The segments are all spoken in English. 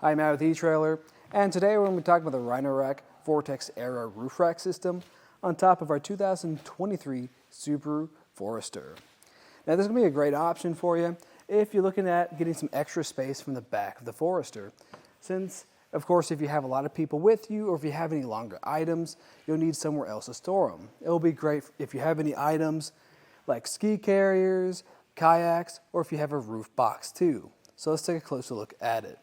I'm Matt with eTrailer, and today we're going to be talking about the Rhino Rack Vortex Aero Roof Rack system on top of our 2023 Subaru Forester. Now this is going to be a great option for you if you're looking at getting some extra space from the back of the Forester, since of course if you have a lot of people with you or if you have any longer items, you'll need somewhere else to store them. It'll be great if you have any items like ski carriers, kayaks, or if you have a roof box too. So let's take a closer look at it.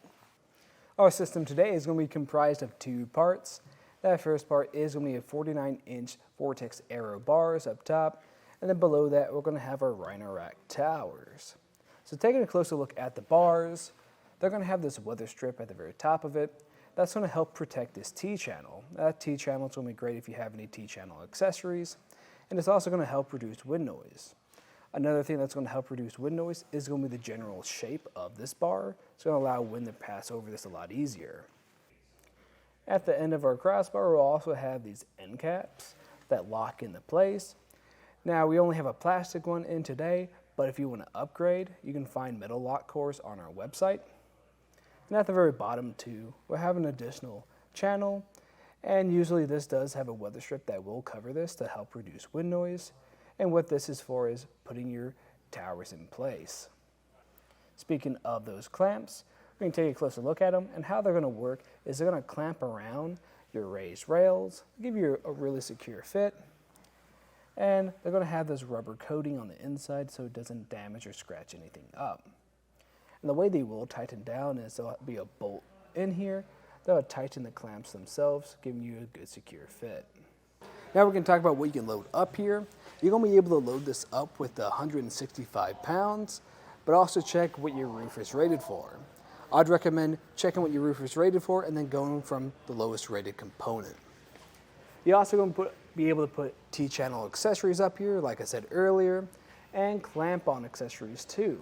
Our system today is going to be comprised of two parts. That first part is going to be a 49-inch Vortex Aero bars up top, and then below that we're going to have our Rhino Rack towers. So taking a closer look at the bars, they're going to have this weather strip at the very top of it. That's going to help protect this T-channel. That T-channel is going to be great if you have any T-channel accessories, and it's also going to help reduce wind noise. Another thing that's going to help reduce wind noise is going to be the general shape of this bar. It's going to allow wind to pass over this a lot easier. At the end of our crossbar, we'll also have these end caps that lock into place. Now, we only have a plastic one in today, but if you want to upgrade, you can find metal lock cores on our website. And at the very bottom too, we'll have an additional channel, and usually this does have a weather strip that will cover this to help reduce wind noise. And what this is for is putting your towers in place. Speaking of those clamps, we're going to take a closer look at them, and how they're going to work is they're going to clamp around your raised rails, give you a really secure fit, and they're going to have this rubber coating on the inside so it doesn't damage or scratch anything up. And the way they will tighten down is there'll be a bolt in here that will tighten the clamps themselves, giving you a good secure fit. Now we're going to talk about what you can load up here. You're going to be able to load this up with 165 pounds, but also check what your roof is rated for. I'd recommend checking what your roof is rated for and then going from the lowest rated component. You're also going to be able to put T-channel accessories up here, like I said earlier, and clamp-on accessories too.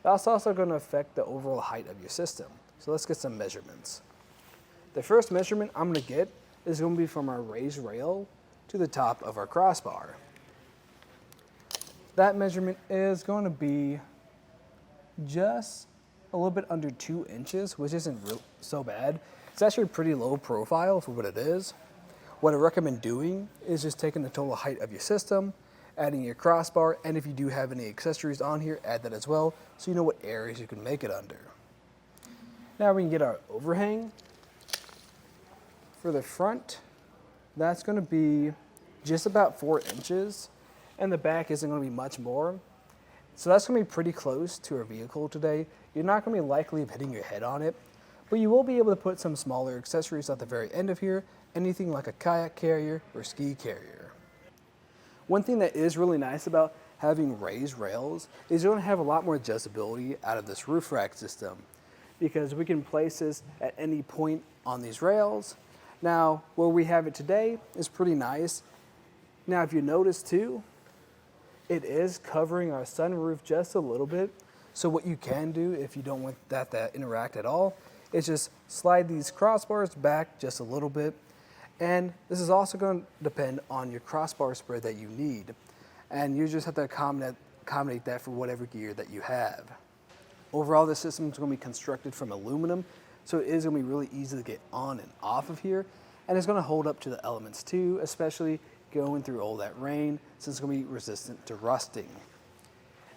That's also going to affect the overall height of your system. So let's get some measurements. The first measurement I'm going to get is going to be from our raised rail to the top of our crossbar. That measurement is going to be just a little bit under 2 inches, which isn't so bad. It's actually pretty low profile for what it is. What I recommend doing is just taking the total height of your system, adding your crossbar, and if you do have any accessories on here, add that as well, so you know what areas you can make it under. Now we can get our overhang. For the front, that's going to be just about 4 inches, and the back isn't going to be much more. So that's going to be pretty close to our vehicle today. You're not going to be likely of hitting your head on it, but you will be able to put some smaller accessories at the very end of here, anything like a kayak carrier or ski carrier. One thing that is really nice about having raised rails is you're going to have a lot more adjustability out of this roof rack system, because we can place this at any point on these rails. Now, where we have it today is pretty nice. Now, if you notice too, it is covering our sunroof just a little bit. So what you can do if you don't want that to interact at all is just slide these crossbars back just a little bit. And this is also going to depend on your crossbar spread that you need. And you just have to accommodate that for whatever gear that you have. Overall, this system is going to be constructed from aluminum, so it is going to be really easy to get on and off of here. And it's going to hold up to the elements too, especially going through all that rain, since it's going to be resistant to rusting.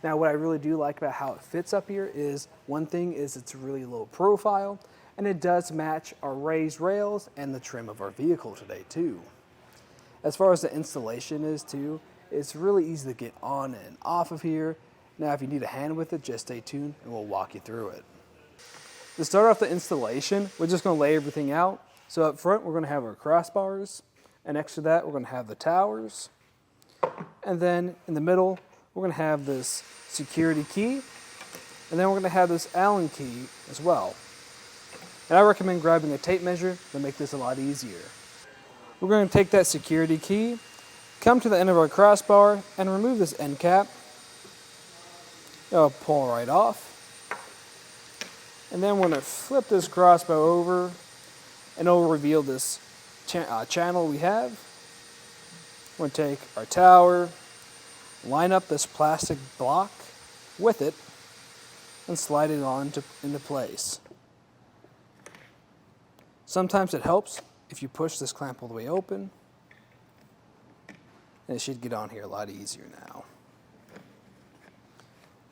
Now, what I really do like about how it fits up here is, one thing is it's really low profile, and it does match our raised rails and the trim of our vehicle today too. As far as the installation is too, it's really easy to get on and off of here. Now, if you need a hand with it, just stay tuned and we'll walk you through it. To start off the installation, we're just going to lay everything out. So up front, we're going to have our crossbars, and next to that, we're going to have the towers. And then in the middle, we're going to have this security key, and then we're going to have this Allen key as well. And I recommend grabbing a tape measure to make this a lot easier. We're going to take that security key, come to the end of our crossbar, and remove this end cap. It'll pull right off. And then we're going to flip this crossbar over, and it'll reveal this channel we have. We're going to take our tower, line up this plastic block with it, and slide it on into place. Sometimes it helps if you push this clamp all the way open, and it should get on here a lot easier now.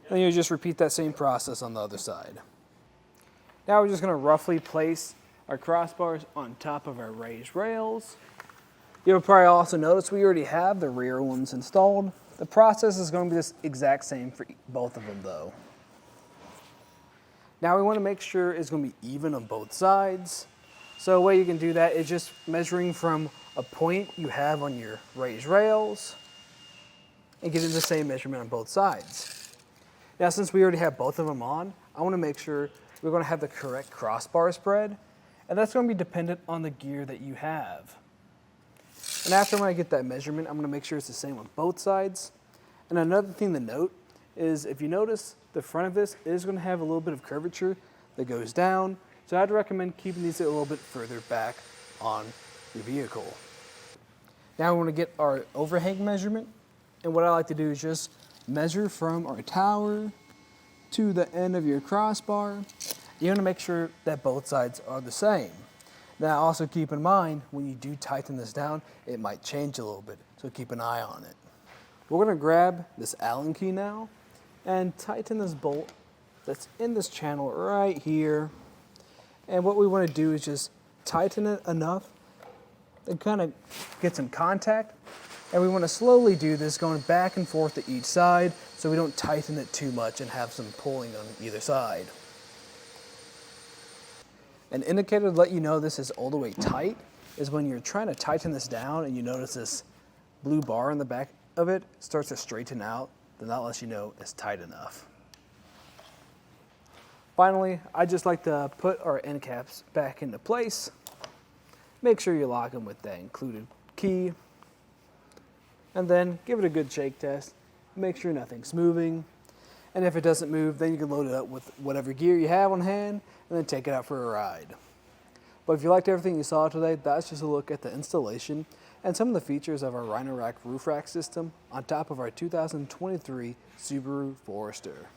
And you just repeat that same process on the other side. Now we're just going to roughly place our crossbars on top of our raised rails. You'll probably also notice we already have the rear ones installed. The process is going to be the exact same for both of them though. Now we want to make sure it's going to be even on both sides. So a way you can do that is just measuring from a point you have on your raised rails and getting the same measurement on both sides. Now since we already have both of them on, I want to make sure we're going to have the correct crossbar spread, and that's going to be dependent on the gear that you have. And after when I get that measurement, I'm going to make sure it's the same on both sides. And another thing to note is if you notice, the front of this is going to have a little bit of curvature that goes down. So I'd recommend keeping these a little bit further back on your vehicle. Now we want to get our overhang measurement. And what I like to do is just measure from our tower to the end of your crossbar. You want to make sure that both sides are the same. Now also keep in mind, when you do tighten this down, it might change a little bit, so keep an eye on it. We're going to grab this Allen key now and tighten this bolt that's in this channel right here. And what we want to do is just tighten it enough and kind of get some contact. And we want to slowly do this, going back and forth to each side so we don't tighten it too much and have some pulling on either side. An indicator to let you know this is all the way tight is when you're trying to tighten this down and you notice this blue bar in the back of it starts to straighten out, then that lets you know it's tight enough. Finally, I just like to put our end caps back into place. Make sure you lock them with that included key, and then give it a good shake test. Make sure nothing's moving. And if it doesn't move, then you can load it up with whatever gear you have on hand and then take it out for a ride. But if you liked everything you saw today, that's just a look at the installation and some of the features of our Rhino Rack Roof Rack system on top of our 2023 Subaru Forester.